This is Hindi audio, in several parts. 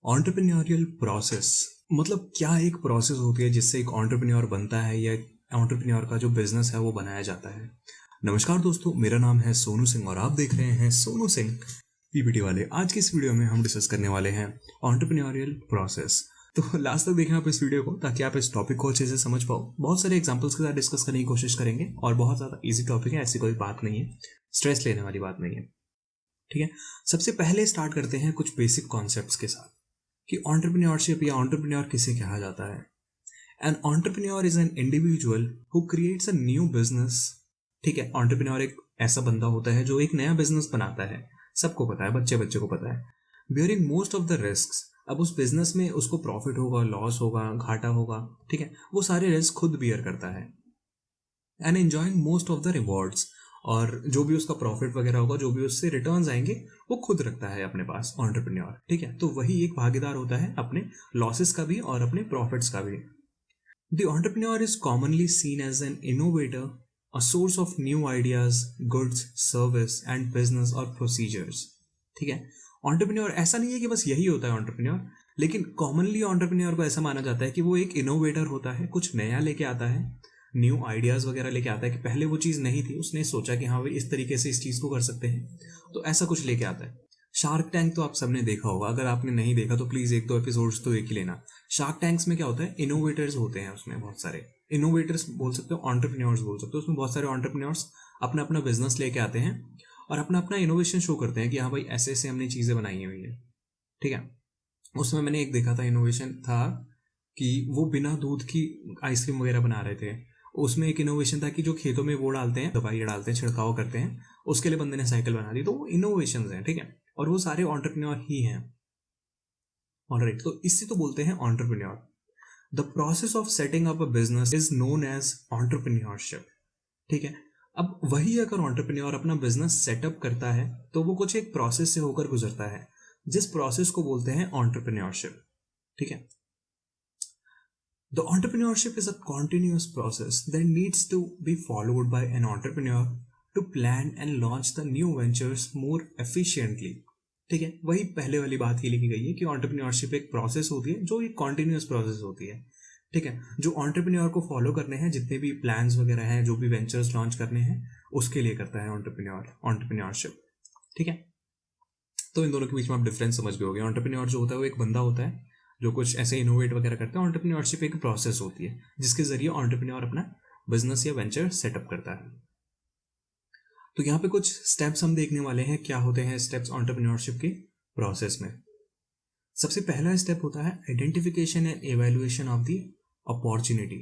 एंटरप्रेन्योरियल प्रोसेस मतलब क्या एक प्रोसेस होती है जिससे एक एंटरप्रेन्योर बनता है या एंटरप्रेन्योर का जो बिजनेस है वो बनाया जाता है। नमस्कार दोस्तों, मेरा नाम है सोनू सिंह और आप देख रहे हैं सोनू सिंह पीपीटी वाले। आज की इस वीडियो में हम डिस्कस करने वाले हैं एंटरप्रेन्योरियल प्रोसेस। तो लास्ट तक देखना आप इस वीडियो को ताकि आप इस टॉपिक को अच्छे से समझ पाओ। बहुत सारे एग्जांपल्स के साथ डिस्कस करने की कोशिश करेंगे और बहुत ज़्यादा इजी टॉपिक है, ऐसी कोई बात नहीं है, स्ट्रेस लेने वाली बात नहीं है। ठीक है, सबसे पहले स्टार्ट करते हैं कुछ बेसिक कॉन्सेप्ट्स के साथ कि एंटरप्रेन्योरशिप या एंटरप्रेन्योर किसे कहा जाता है। An entrepreneur is an individual who creates a new business. ठीक है, एंटरप्रेन्योर एक ऐसा बंदा होता है जो एक नया बिजनेस बनाता है। सबको पता है, बच्चे बच्चे को पता है। Bearing most of the risk. अब उस बिजनेस में उसको प्रॉफिट होगा, लॉस होगा, घाटा होगा, ठीक है, वो सारे रिस्क खुद बियर करता है। And enjoying most of the rewards, और जो भी उसका प्रॉफिट वगैरह होगा, जो भी उससे रिटर्न्स आएंगे, वो खुद रखता है अपने पास एंटरप्रेन्योर। ठीक है, तो वही एक भागीदार होता है अपने लॉसेस का भी और अपने प्रॉफिट्स का भी। The entrepreneur is commonly seen as an innovator, a source of new ideas, goods, service and business और प्रोसीजर्स। ठीक है, एंटरप्रेन्योर ऐसा नहीं है कि बस यही होता है एंटरप्रेन्योर, लेकिन कॉमनली एंटरप्रेन्योर को ऐसा माना जाता है कि वो एक इनोवेटर होता है, कुछ नया लेके आता है, न्यू आइडियाज़ वगैरह लेके आता है कि पहले वो चीज़ नहीं थी, उसने सोचा कि हाँ भाई इस तरीके से इस चीज़ को कर सकते हैं, तो ऐसा कुछ लेके आता है। शार्क टैंक तो आप सबने देखा होगा, अगर आपने नहीं देखा तो प्लीज़ एक दो एपिसोड्स तो देख ही लेना। शार्क टैंक्स में क्या होता है, इनोवेटर्स होते हैं, उसमें बहुत सारे इनोवेटर्स बोल सकते हो, एंटरप्रेन्योर्स बोल सकते हो, उसमें बहुत सारे एंटरप्रेन्योर्स अपना अपना बिजनेस लेके आते हैं और अपना अपना इनोवेशन शो करते हैं कि हाँ भाई ऐसे ऐसे हमने चीज़ें बनाई हुई है। ठीक है, उसमें मैंने एक देखा था, इनोवेशन था कि वो बिना दूध की आइसक्रीम वगैरह बना रहे थे। उसमें एक इनोवेशन था कि जो खेतों में वो डालते हैं, दवाई डालते हैं, छिड़काव करते हैं, उसके लिए बंदे ने साइकिल बना दी। तो वो इनोवेशन हैं, ठीक है, और वो सारे एंटरप्रेन्योर ही हैं। ऑलराइट, तो इससे तो बोलते हैं entrepreneur. The process of setting up a business is known as entrepreneurship. ठीक है, अब वही अगर एंटरप्रेन्योर अपना बिजनेस सेटअप करता है तो वो कुछ एक प्रोसेस से होकर गुजरता है, जिस प्रोसेस को बोलते हैं एंटरप्रेन्योरशिप। ठीक है, the entrepreneurship is a continuous process that needs to be followed by an entrepreneur to plan and launch the new ventures more efficiently. ठीक है, वही पहले वाली बात ही लिखी गई है कि एंटरप्रेन्योरशिप एक प्रोसेस होती है जो एक कॉन्टिन्यूस प्रोसेस होती है। ठीक है, जो एंटरप्रेन्योर को फॉलो करने हैं, जितने भी प्लान्स वगैरह हैं, जो भी वेंचर्स लॉन्च करने हैं, उसके लिए करता है एंटरप्रेन्योरशिप। ठीक है, तो इन दोनों के बीच में आप डिफरेंस समझ गए होंगे। एंटरप्रेन्योर जो होता है वो एक बंदा होता है जो कुछ ऐसे इनोवेट वगैरह करता है। एंटरप्रेन्योरशिप एक प्रोसेस होती है जिसके जरिए एंटरप्रेन्योर अपना बिजनेस या वेंचर सेटअप करता है। तो यहाँ पे कुछ स्टेप्स हम देखने वाले हैं, क्या होते हैं स्टेप्स एंटरप्रेन्योरशिप के प्रोसेस में। सबसे पहला स्टेप होता है identification and evaluation of the opportunity.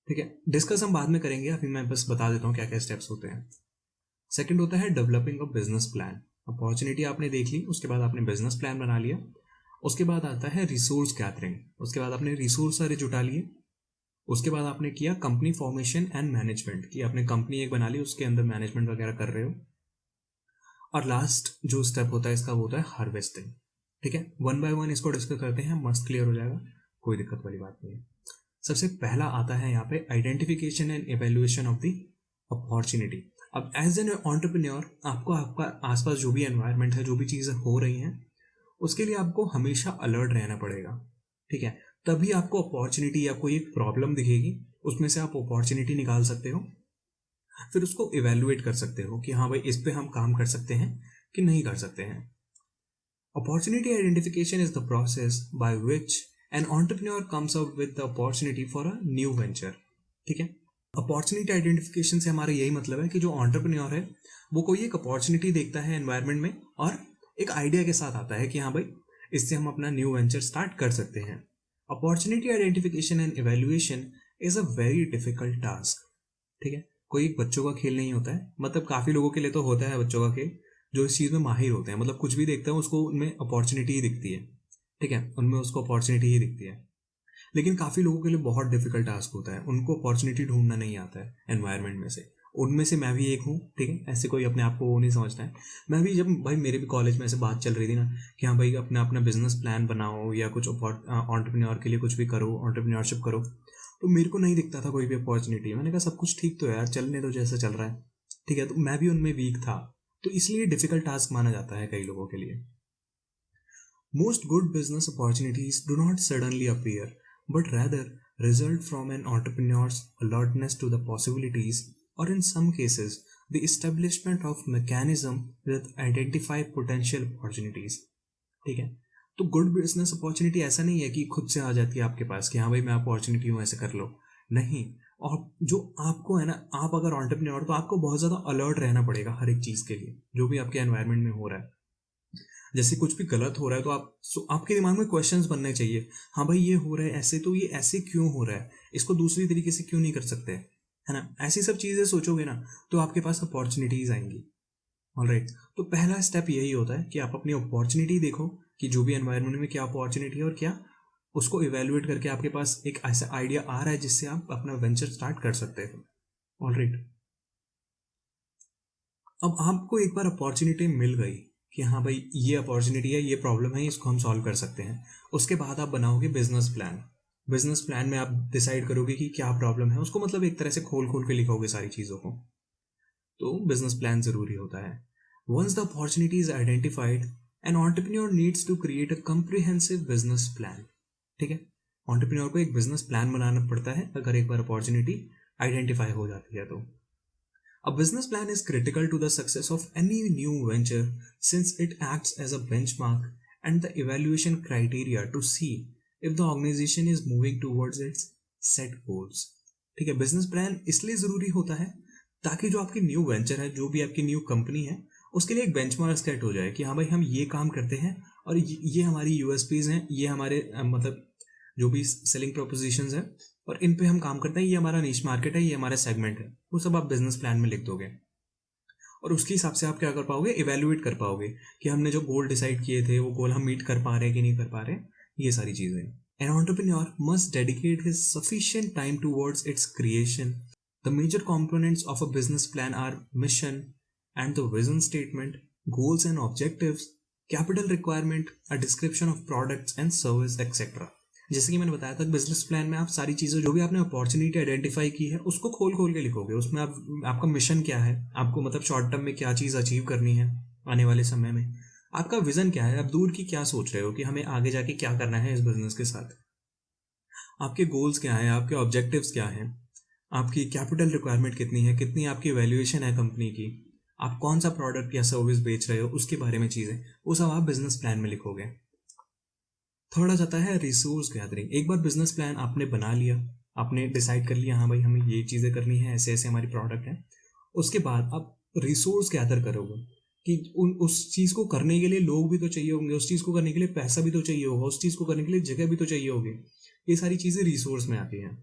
ठीक है, डिस्कस हम बाद में करेंगे, अभी मैं बस बता देता हूँ क्या क्या स्टेप्स होते हैं। सेकंड होता है डेवलपिंग अ बिजनेस प्लान। अपॉर्चुनिटी आपने देख ली, उसके बाद आपने बिजनेस प्लान बना लिया। उसके बाद आता है रिसोर्स गैदरिंग, उसके बाद आपने रिसोर्स सारे जुटा लिए। उसके बाद आपने किया कंपनी फॉर्मेशन एंड मैनेजमेंट, कि आपने कंपनी एक बना ली, उसके अंदर मैनेजमेंट वगैरह कर रहे हो। और लास्ट जो स्टेप होता है इसका वो होता है हार्वेस्टिंग। ठीक है, वन बाय वन इसको डिस्कस करते हैं, मस्त क्लियर हो जाएगा, कोई दिक्कत वाली बात नहीं है। सबसे पहला आता है यहाँ पे identification and evaluation of the opportunity. अब एज एन एंटरप्रेन्योर आपको आपका आसपास जो भी एनवायरनमेंट है, जो भी चीज़ें हो रही हैं, उसके लिए आपको हमेशा अलर्ट रहना पड़ेगा। ठीक है, तभी आपको अपॉर्चुनिटी या कोई एक प्रॉब्लम दिखेगी, उसमें से आप अपॉर्चुनिटी निकाल सकते हो, फिर उसको इवेल्युएट कर सकते हो कि हाँ भाई इस पे हम काम कर सकते हैं कि नहीं कर सकते हैं। Opportunity identification is the process by which an entrepreneur comes up with the opportunity for a new venture. ठीक है, अपॉर्चुनिटी आइडेंटिफिकेशन से हमारा यही मतलब है कि जो एंटरप्रेन्योर है वो कोई एक अपॉर्चुनिटी देखता है एनवायरनमेंट में और एक आइडिया के साथ आता है कि हाँ भाई इससे हम अपना न्यू वेंचर स्टार्ट कर सकते हैं। Opportunity identification and evaluation is a very difficult task. ठीक है, कोई एक बच्चों का खेल नहीं होता है, मतलब काफ़ी लोगों के लिए तो होता है बच्चों का खेल, जो इस चीज़ में माहिर होते हैं, मतलब कुछ भी देखते हैं उसको उनमें अपॉर्चुनिटी ही दिखती है। ठीक है, उनमें उसको अपॉर्चुनिटी ही दिखती है। लेकिन काफ़ी लोगों के लिए बहुत डिफिकल्ट टास्क होता है, उनको अपॉर्चुनिटी ढूंढना नहीं आता है एनवायरनमेंट में से। उनमें से मैं भी एक हूँ। ठीक है, ऐसे कोई अपने आप को वो नहीं समझता है। मैं भी, जब भाई मेरे भी कॉलेज में ऐसे बात चल रही थी ना कि हाँ भाई अपना अपना बिजनेस प्लान बनाओ या कुछ एंटरप्रेन्योर के लिए कुछ भी करो, एंटरप्रेन्योरशिप करो, तो मेरे को नहीं दिखता था कोई भी अपॉर्चुनिटी। मैंने कहा सब कुछ ठीक तो है यार, चलने दो जैसा चल रहा है। ठीक है, तो मैं भी उनमें वीक था, तो इसलिए डिफिकल्ट टास्क माना जाता है कई लोगों के लिए। Most good business opportunities do not suddenly appear, but rather result from an entrepreneur's alertness to the possibilities, or in some cases, the establishment of mechanism that identify potential opportunities. ठीक है, तो गुड बिजनेस अपॉर्चुनिटी ऐसा नहीं है कि खुद से आ जाती है आपके पास कि हाँ भाई मैं अपॉर्चुनिटी हूँ ऐसे कर लो, नहीं। और जो आपको है ना, आप अगर ऑन्टरप्रेन्योर तो आपको बहुत ज़्यादा अलर्ट रहना पड़ेगा हर एक चीज़ के लिए जो भी आपके एनवायरनमेंट में हो रहा है। जैसे कुछ भी गलत हो रहा है तो आपके दिमाग में क्वेश्चंस बनने चाहिए। हाँ भाई ये हो रहा है ऐसे, तो ये ऐसे क्यों हो रहा है, इसको दूसरी तरीके से क्यों नहीं कर सकते, है ना। ऐसी सब चीज़ें सोचोगे ना तो आपके पास अपॉर्चुनिटीज़ आएंगी। ऑलराइट, तो पहला स्टेप यही होता है कि आप अपनी अपॉर्चुनिटी देखो कि जो भी एनवायरनमेंट में क्या अपॉर्चुनिटी है और क्या, उसको इवेल्युएट करके आपके पास एक ऐसा आइडिया आ रहा है जिससे आप अपना वेंचर स्टार्ट कर सकते हो। ऑलराइट, अब आपको एक बार अपॉर्चुनिटी मिल गई कि हाँ भाई ये अपॉर्चुनिटी है, ये प्रॉब्लम है, इसको हम सॉल्व कर सकते हैं, उसके बाद आप बनाओगे बिजनेस प्लान। बिजनेस प्लान में आप डिसाइड करोगे कि क्या प्रॉब्लम है, उसको मतलब एक तरह से खोल खोल के लिखोगे सारी चीज़ों को। तो बिजनेस प्लान ज़रूरी होता है। Once the opportunity is identified, an entrepreneur needs to create a comprehensive business plan. ठीक है, एंटरप्रेन्योर को एक बिजनेस प्लान बनाना पड़ता है अगर एक बार अपॉर्चुनिटी आइडेंटिफाई हो जाती है तो। A business plan is critical to the success of any new venture since it acts as a benchmark and the evaluation criteria to see if the organization is moving towards its set goals. ठीक है, बिजनेस प्लान इसलिए ज़रूरी होता है ताकि जो आपकी न्यू वेंचर है, जो भी आपकी न्यू कंपनी है, उसके लिए एक बेंचमार्क सेट हो जाए कि हाँ भाई हम ये काम करते हैं और ये हमारी यूएसपीज हैं, ये हमारे मतलब जो भी सेलिंग प्रोपोजिशंस हैं और इन पे हम काम करते हैं, ये हमारा नीश मार्केट है, ये हमारा सेगमेंट है। वो सब आप बिजनेस प्लान में लिख दोगे और उसके हिसाब से आप क्या कर पाओगे, इवेल्युएट कर पाओगे कि हमने जो गोल डिसाइड किए थे वो गोल हम मीट कर पा रहे हैं कि नहीं कर पा रहे, ये सारी चीज़ें। An entrepreneur must dedicate his sufficient time towards its creation. The major components of a business plan are mission and the vision statement, goals and objectives, capital requirement, a description of products and service etc. जैसे कि मैंने बताया था बिजनेस प्लान में आप सारी चीज़ें जो भी आपने अपॉर्चुनिटी आइडेंटिफाई की है उसको खोल खोल के लिखोगे। उसमें आपका मिशन क्या है, आपको मतलब शॉर्ट टर्म में क्या चीज़ अचीव करनी है आने वाले समय में, आपका विजन क्या है, आप दूर की क्या सोच रहे हो कि हमें आगे जाके क्या करना है इस बिजनेस के साथ, आपके गोल्स क्या हैं, आपके ऑब्जेक्टिव्स क्या हैं, आपकी कैपिटल रिक्वायरमेंट कितनी है, कितनी आपकी वैल्यूएशन है कंपनी की, आप कौन सा प्रोडक्ट या सर्विस बेच रहे हो उसके बारे में चीज़ें, वो सब आप बिजनेस प्लान में लिखोगे। थर्ड आ जाता है रिसोर्स गैदरिंग। एक बार बिजनेस प्लान आपने बना लिया, आपने डिसाइड कर लिया हाँ भाई हमें ये चीज़ें करनी है, ऐसे ऐसे हमारी प्रोडक्ट है, उसके बाद आप रिसोर्स गैदर करोगे कि उस चीज़ को करने के लिए लोग भी तो चाहिए होंगे, उस चीज़ को करने के लिए पैसा भी तो चाहिए होगा, उस चीज़ को करने के लिए जगह भी तो चाहिए होगी। ये सारी चीज़ें रिसोर्स में आती हैं।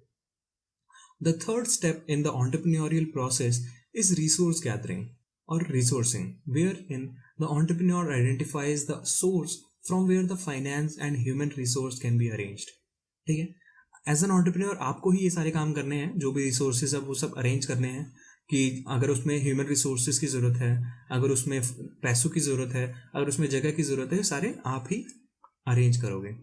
The third step in the entrepreneurial process is resource gathering or resourcing, wherein the entrepreneur identifies the source from where the finance and human resource can be arranged. ठीक है, एज एन entrepreneur आपको ही ये सारे काम करने हैं, जो भी रिसोर्सेज है वो सब अरेंज करने हैं कि अगर उसमें ह्यूमन रिसोर्सेज की ज़रूरत है, अगर उसमें पैसों की ज़रूरत है, अगर उसमें जगह की ज़रूरत है, सारे आप ही अरेंज करोगे।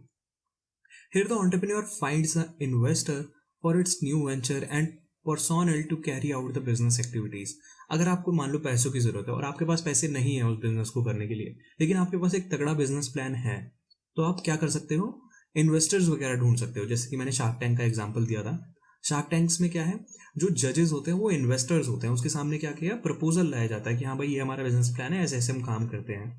Here the entrepreneur finds an investor for its new venture and personnel to carry out the business activities. अगर आपको मान लो पैसों की ज़रूरत है और आपके पास पैसे नहीं है उस बिजनेस को करने के लिए, लेकिन आपके पास एक तगड़ा बिजनेस प्लान है, तो आप क्या कर सकते हो, इन्वेस्टर्स वगैरह ढूंढ सकते हो। जैसे कि मैंने शार्क टैंक का एग्जांपल दिया था। शार्क टैंक्स में क्या है, जो जजेस होते हैं वो इन्वेस्टर्स होते हैं, उसके सामने क्या किया, प्रपोजल लाया जाता है कि हाँ भाई ये हमारा बिजनेस प्लान है, ऐसे ऐसे हम काम करते हैं,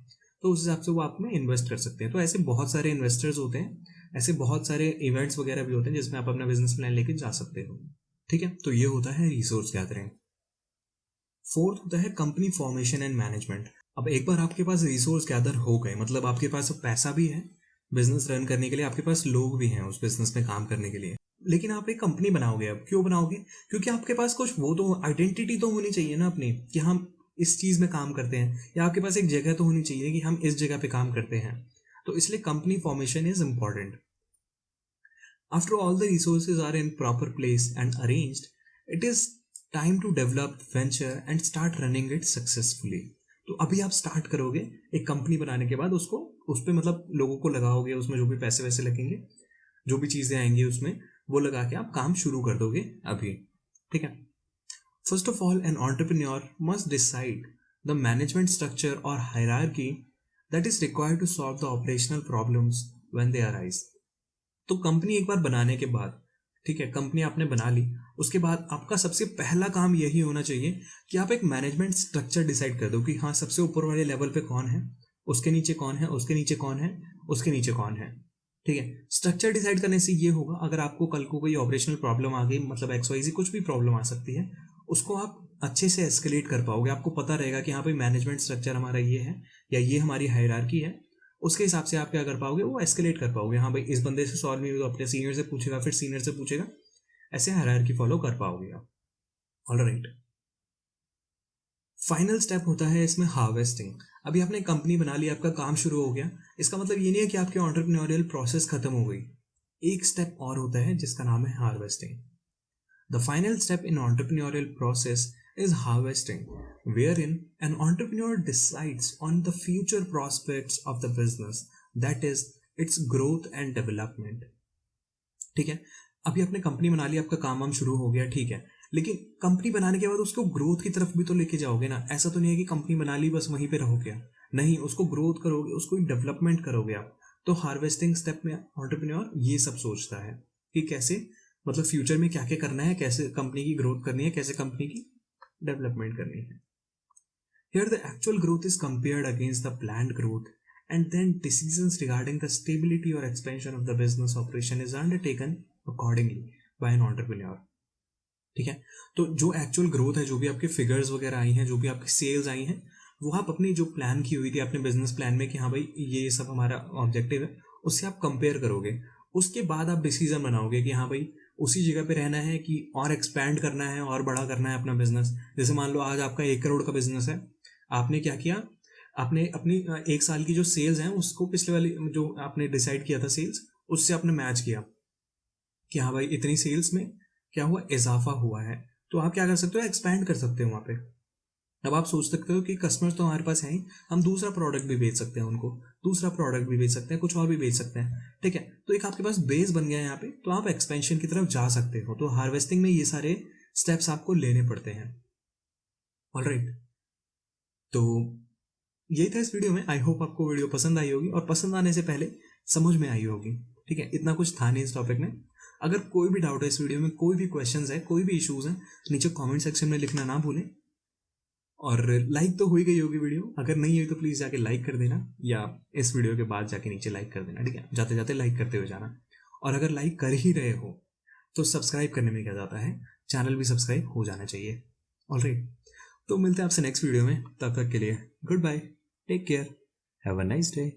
तो उस हिसाब से वो आप में इन्वेस्ट कर सकते हैं। तो ऐसे बहुत सारे इन्वेस्टर्स होते हैं, ऐसे बहुत सारे इवेंट्स वगैरह भी होते हैं जिसमें आप अपना बिजनेस प्लान लेके जा सकते हो। ठीक है, तो ये होता है रिसोर्स गैदरिंग। फोर्थ होता है कंपनी फॉर्मेशन एंड मैनेजमेंट। अब एक बार आपके पास रिसोर्स गैदर हो गए, मतलब आपके पास पैसा भी है बिजनेस रन करने के लिए, आपके पास लोग भी हैं उस बिजनेस में काम करने के लिए, लेकिन आप एक कंपनी बनाओगे। अब क्यों बनाओगे, क्योंकि आपके पास कुछ वो तो आइडेंटिटी तो होनी चाहिए ना अपनी, कि हम इस चीज़ में काम करते हैं, या आपके पास एक जगह तो होनी चाहिए कि हम इस जगह पे काम करते हैं। तो इसलिए company formation is important. After all the resources are in proper place and arranged, it is time to develop venture and start running it successfully. तो अभी आप स्टार्ट करोगे एक कंपनी बनाने के बाद, उसको उस पर मतलब लोगों को लगाओगे, उसमें जो भी पैसे वैसे लगेंगे, जो भी चीज़ें आएंगी उसमें वो लगा के आप काम शुरू कर दोगे अभी। ठीक है, first of all N entrepreneur must decide the management structure और hierarchy that is required to solve the operational problems when they arise. तो कंपनी एक बार बनाने के बाद, ठीक है, कंपनी आपने बना ली, उसके बाद आपका सबसे पहला काम यही होना चाहिए कि आप एक मैनेजमेंट स्ट्रक्चर डिसाइड कर दो कि हाँ सबसे ऊपर वाले लेवल पे कौन है, उसके नीचे कौन है, उसके नीचे कौन है, उसके नीचे कौन है। ठीक है, स्ट्रक्चर डिसाइड करने से ये होगा, अगर आपको कल को कोई ऑपरेशनल प्रॉब्लम आ गई, मतलब XYZ कुछ भी प्रॉब्लम आ सकती है, उसको आप अच्छे से एस्केलेट कर पाओगे। आपको पता रहेगा कि हाँ भाई मैनेजमेंट स्ट्रक्चर हमारा ये है या ये हमारी हायरार्की है, उसके हिसाब से आप क्या कर पाओगे, वो एस्केलेट कर पाओगे। हाँ भाई इस बंदे से सॉल्व नहीं हुआ तो अपने सीनियर से पूछेगा, फिर सीनियर से पूछेगा, ऐसे हायरार्की फॉलो कर पाओगे आप। ऑलराइट, फाइनल स्टेप होता है इसमें हार्वेस्टिंग। अभी आपने कंपनी बना ली, आपका काम शुरू हो गया, इसका मतलब ये नहीं है कि आपकी एंटरप्रेन्योरियल प्रोसेस खत्म हो गई। एक स्टेप और होता है जिसका नाम है harvesting. The final step in entrepreneurial process is harvesting, wherein an entrepreneur decides on the future prospects of the business, that is its growth and development. ठीक है, अभी आपने कंपनी बना ली, आपका काम वाम शुरू हो गया, ठीक है, लेकिन कंपनी बनाने के बाद उसको ग्रोथ की तरफ भी तो लेके जाओगे ना। ऐसा तो नहीं है कि कंपनी बना ली बस वहीं पे रहोगे, नहीं, उसको ग्रोथ करोगे, उसको डेवलपमेंट करोगे आप। तो हार्वेस्टिंग स्टेप में एंटरप्रेन्योर ये सब सोचता है कि कैसे, मतलब फ्यूचर में क्या क्या करना है, कैसे कंपनी की ग्रोथ करनी है, कैसे कंपनी की डेवलपमेंट करनी है। Here the actual growth is compared against the planned growth, and then decisions regarding the stability or expansion of the business operation is undertaken accordingly by an entrepreneur. ठीक है, तो जो एक्चुअल ग्रोथ है, जो भी आपके फिगर्स वगैरह आई हैं, जो भी आपकी सेल्स आई हैं, वो आप अपनी जो प्लान की हुई थी अपने बिजनेस प्लान में कि हाँ भाई ये सब हमारा ऑब्जेक्टिव है, उससे आप कंपेयर करोगे। उसके बाद आप डिसीजन बनाओगे कि हाँ भाई उसी जगह पे रहना है कि और एक्सपैंड करना है और बड़ा करना है अपना बिजनेस। जैसे मान लो आज आपका 1 करोड़ का बिजनेस है, आपने क्या किया, आपने अपनी 1 साल की जो सेल्स हैं उसको पिछले वाली जो आपने डिसाइड किया था सेल्स, उससे आपने मैच किया कि हाँ भाई इतनी सेल्स में क्या हुआ, इजाफा हुआ है। तो आप क्या कर सकते हो, एक्सपैंड कर सकते हो वहाँ पे। अब आप सोच सकते हो कि कस्टमर्स तो हमारे पास हैं ही, हम दूसरा प्रोडक्ट भी बेच सकते हैं उनको, दूसरा प्रोडक्ट भी बेच सकते हैं, कुछ और भी बेच सकते हैं। ठीक है, तो एक आपके पास बेस बन गया है यहाँ पे, तो आप एक्सपेंशन की तरफ जा सकते हो। तो हार्वेस्टिंग में ये सारे स्टेप्स आपको लेने पड़ते हैं। ऑलराइट, तो यही था इस वीडियो में। आई होप आपको वीडियो पसंद आई होगी, और पसंद आने से पहले समझ में आई होगी। ठीक है, इतना कुछ था नहीं इस टॉपिक में। अगर कोई भी डाउट है इस वीडियो में, कोई भी क्वेश्चंस है, कोई भी इश्यूज हैं, नीचे कमेंट सेक्शन में लिखना ना भूलें। और लाइक तो हो ही गई होगी वीडियो, अगर नहीं हुई तो प्लीज़ जाके लाइक कर देना, या इस वीडियो के बाद जाके नीचे लाइक कर देना। ठीक है, जाते जाते लाइक करते हुए जाना। और अगर लाइक कर ही रहे हो तो सब्सक्राइब करने में क्या जाता है, चैनल भी सब्सक्राइब हो जाना चाहिए। ऑलराइट, तो मिलते हैं आपसे नेक्स्ट वीडियो में, तब तक के लिए goodbye, take care, have a nice day.